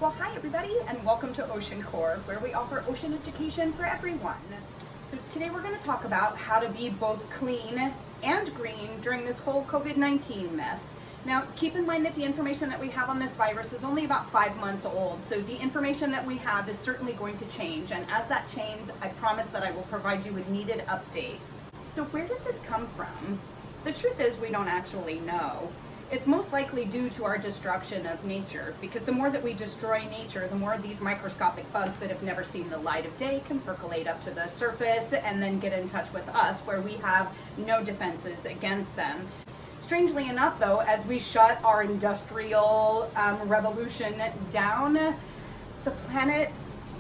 Well, hi everybody, and welcome to OceanCore, where we offer ocean education for everyone. So today we're going to talk about how to be both clean and green during this whole COVID-19 mess. Now, keep in mind that the information that we have on this virus is only about 5 months old, so the information that we have is certainly going to change, and as that changes, I promise that I will provide you with needed updates. So where did this come from? The truth is we don't actually know. It's most likely due to our destruction of nature, because the more that we destroy nature, the more of these microscopic bugs that have never seen the light of day can percolate up to the surface and then get in touch with us, where we have no defenses against them. Strangely enough, though, as we shut our industrial revolution down, the planet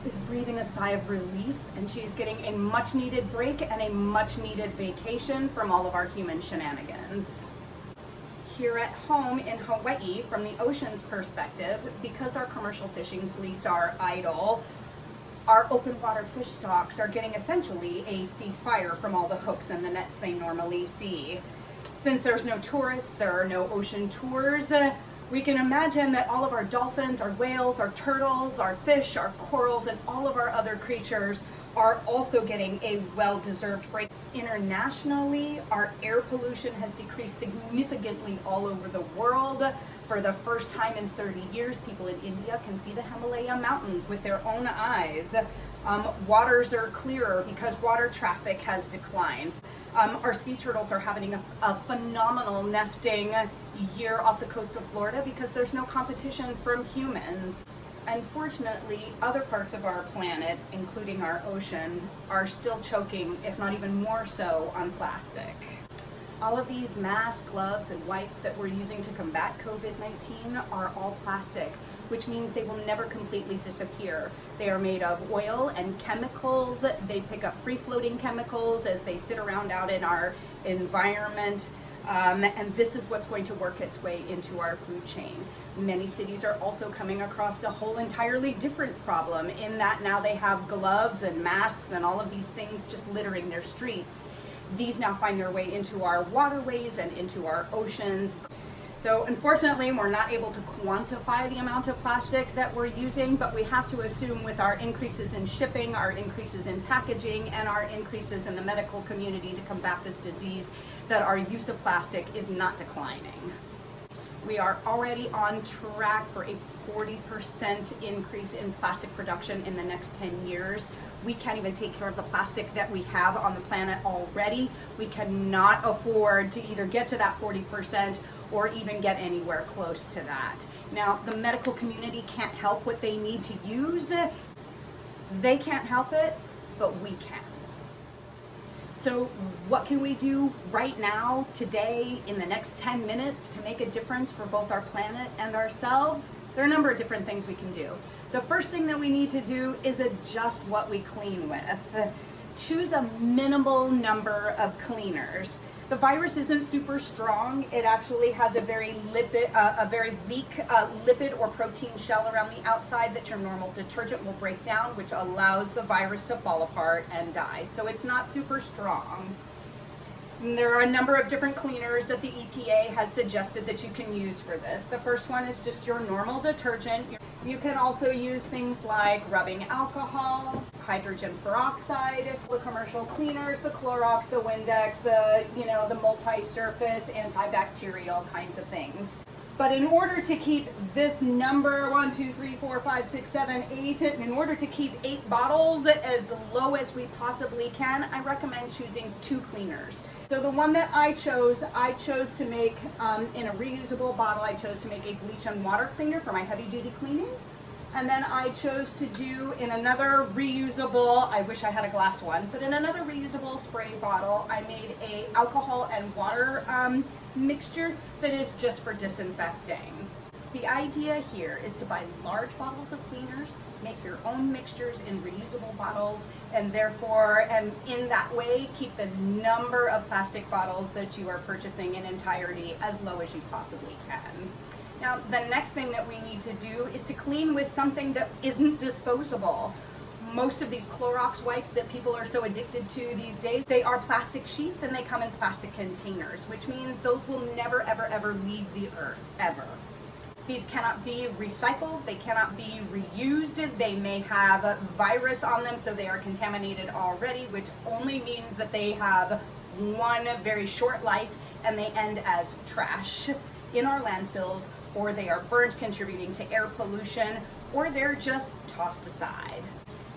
is breathing a sigh of relief, and she's getting a much needed break and a much needed vacation from all of our human shenanigans. Here at home in Hawaii, from the ocean's perspective, because our commercial fishing fleets are idle, our open water fish stocks are getting essentially a ceasefire from all the hooks and the nets they normally see. Since there's no tourists, there are no ocean tours, we can imagine that all of our dolphins, our whales, our turtles, our fish, our corals, and all of our other creatures are also getting a well-deserved break. Internationally, our air pollution has decreased significantly all over the world. For the first time in 30 years, people in India can see the Himalaya mountains with their own eyes. Waters are clearer because water traffic has declined. Our sea turtles are having a phenomenal nesting year off the coast of Florida because there's no competition from humans. Unfortunately, other parts of our planet, including our ocean, are still choking, if not even more so, on plastic. All of these masks, gloves, and wipes that we're using to combat COVID-19 are all plastic, which means they will never completely disappear. They are made of oil and chemicals. They pick up free-floating chemicals as they sit around out in our environment. And this is what's going to work its way into our food chain. Many cities are also coming across a whole entirely different problem in that now they have gloves and masks and all of these things just littering their streets. These now find their way into our waterways and into our oceans. So unfortunately, we're not able to quantify the amount of plastic that we're using, but we have to assume with our increases in shipping, our increases in packaging, and our increases in the medical community to combat this disease, that our use of plastic is not declining. We are already on track for a 40% increase in plastic production in the next 10 years. We can't even take care of the plastic that we have on the planet already. We cannot afford to either get to that 40% or even get anywhere close to that. Now, the medical community can't help what they need to use. They can't help it, but we can. So what can we do right now, today, in the next 10 minutes to make a difference for both our planet and ourselves? There are a number of different things we can do. The first thing that we need to do is adjust what we clean with. Choose a minimal number of cleaners. The virus isn't super strong. It actually has a very weak lipid or protein shell around the outside that your normal detergent will break down, which allows the virus to fall apart and die. So it's not super strong. And there are a number of different cleaners that the EPA has suggested that you can use for this. The first one is just your normal detergent. You can also use things like rubbing alcohol, hydrogen peroxide, the commercial cleaners, the Clorox, the Windex, the multi-surface, antibacterial kinds of things. But in order to keep this number, 1, 2, 3, 4, 5, 6, 7, 8, in order to keep 8 bottles as low as we possibly can, I recommend choosing 2 cleaners. So the one that I chose to make in a reusable bottle. I chose to make a bleach and water cleaner for my heavy duty cleaning. And then I chose to do in another reusable, I wish I had a glass one, but in another reusable spray bottle, I made a alcohol and water mixture that is just for disinfecting. The idea here is to buy large bottles of cleaners, make your own mixtures in reusable bottles, and in that way, keep the number of plastic bottles that you are purchasing in entirety as low as you possibly can. Now, the next thing that we need to do is to clean with something that isn't disposable. Most of these Clorox wipes that people are so addicted to these days, they are plastic sheets and they come in plastic containers, which means those will never, ever, ever leave the earth, ever. These cannot be recycled, they cannot be reused, they may have a virus on them, so they are contaminated already, which only means that they have one very short life and they end as trash in our landfills, or they are burned, contributing to air pollution, or they're just tossed aside.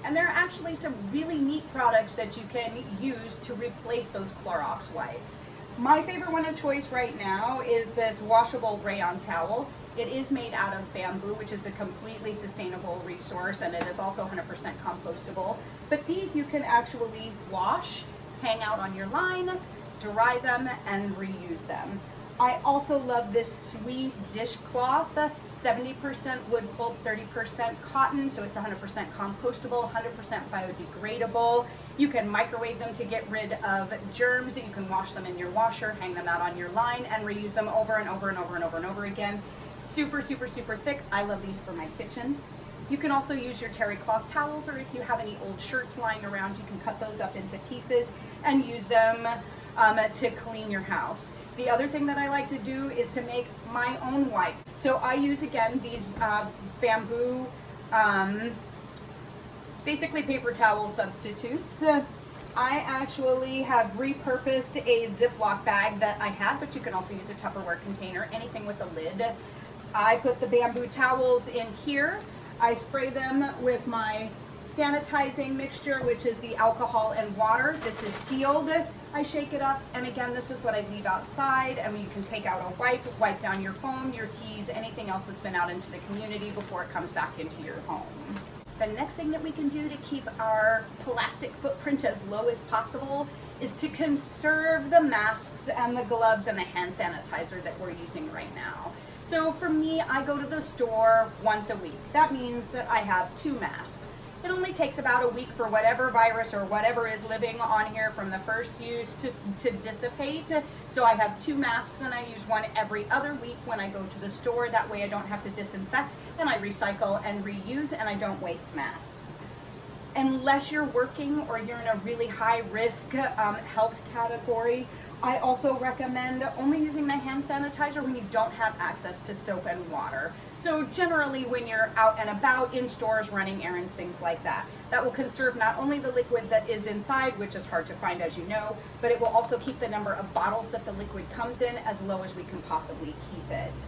And there are actually some really neat products that you can use to replace those Clorox wipes. My favorite one of choice right now is this washable rayon towel. It is made out of bamboo, which is a completely sustainable resource, and it is also 100% compostable. But these you can actually wash, hang out on your line, dry them, and reuse them. I also love this sweet dishcloth, 70% wood pulp, 30% cotton, so it's 100% compostable, 100% biodegradable. You can microwave them to get rid of germs. You can wash them in your washer, hang them out on your line, and reuse them over and over and over and over and over again. Super, super, super thick. I love these for my kitchen. You can also use your terry cloth towels, or if you have any old shirts lying around, you can cut those up into pieces and use them to clean your house. The other thing that I like to do is to make my own wipes. So I use, again, these bamboo, basically paper towel substitutes. I actually have repurposed a Ziploc bag that I had, but you can also use a Tupperware container, anything with a lid. I put the bamboo towels in here. I spray them with my sanitizing mixture, which is the alcohol and water. This is sealed. I shake it up, and again, this is what I leave outside, and you can take out a wipe down your phone, your keys, anything else that's been out into the community before it comes back into your home. The next thing that we can do to keep our plastic footprint as low as possible is to conserve the masks and the gloves and the hand sanitizer that we're using right now. So for me, I go to the store once a week. That means that I have 2 masks. It only takes about a week for whatever virus or whatever is living on here from the first use to dissipate. So I have 2 masks, and I use one every other week when I go to the store. That way I don't have to disinfect, and I recycle and reuse, and I don't waste masks. Unless you're working or you're in a really high risk health category, I also recommend only using the hand sanitizer when you don't have access to soap and water. So generally when you're out and about in stores, running errands, things like that. That will conserve not only the liquid that is inside, which is hard to find as you know, but it will also keep the number of bottles that the liquid comes in as low as we can possibly keep it.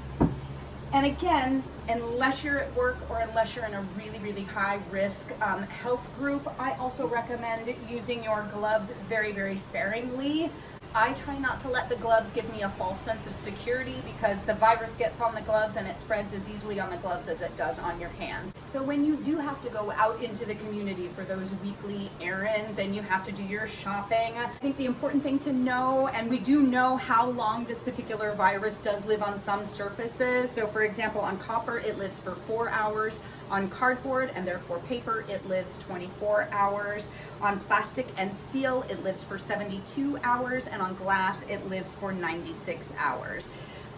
And again, unless you're at work or unless you're in a really, really high risk health group, I also recommend using your gloves very, very sparingly. I try not to let the gloves give me a false sense of security, because the virus gets on the gloves and it spreads as easily on the gloves as it does on your hands. So when you do have to go out into the community for those weekly errands and you have to do your shopping, I think the important thing to know, and we do know how long this particular virus does live on some surfaces. So for example, on copper, it lives for 4 hours. On cardboard, and therefore paper, it lives 24 hours. On plastic and steel, it lives for 72 hours. And on glass, it lives for 96 hours.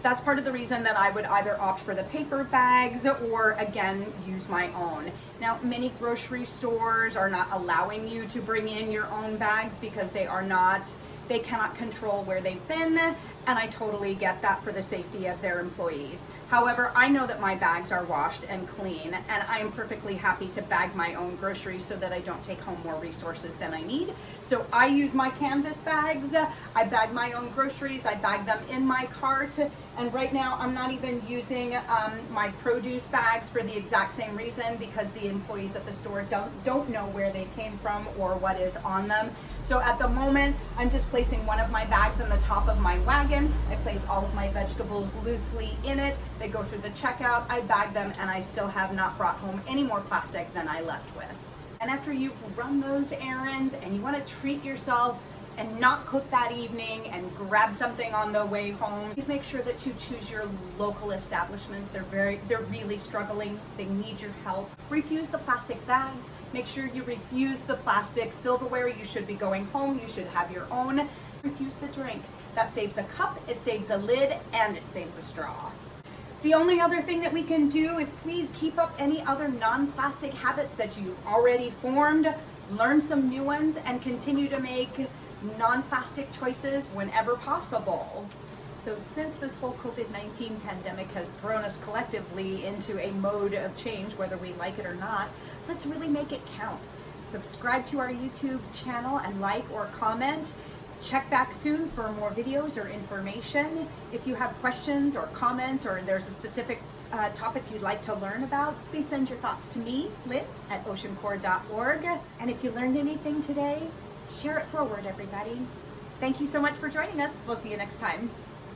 That's part of the reason that I would either opt for the paper bags or, again, use my own. Now, many grocery stores are not allowing you to bring in your own bags because they cannot control where they've been, and I totally get that for the safety of their employees. However, I know that my bags are washed and clean, and I am perfectly happy to bag my own groceries so that I don't take home more resources than I need. So I use my canvas bags, I bag my own groceries, I bag them in my cart, and right now I'm not even using my produce bags for the exact same reason, because the employees at the store don't know where they came from or what is on them. So at the moment, I'm just placing one of my bags on the top of my wagon. I place all of my vegetables loosely in it. They go through the checkout, I bag them, and I still have not brought home any more plastic than I left with. And after you've run those errands and you want to treat yourself and not cook that evening and grab something on the way home, please make sure that you choose your local establishments. They're really struggling. They need your help. Refuse the plastic bags. Make sure you refuse the plastic silverware. You should be going home. You should have your own. Refuse the drink. That saves a cup, it saves a lid, and it saves a straw. The only other thing that we can do is please keep up any other non-plastic habits that you've already formed, learn some new ones, and continue to make non-plastic choices whenever possible. So since this whole COVID-19 pandemic has thrown us collectively into a mode of change, whether we like it or not, let's really make it count. Subscribe to our YouTube channel and like or comment. Check back soon for more videos or information. If you have questions or comments, or there's a specific topic you'd like to learn about, please send your thoughts to me, Lynn, at OceanCore.org. And if you learned anything today, share it forward, everybody. Thank you so much for joining us. We'll see you next time.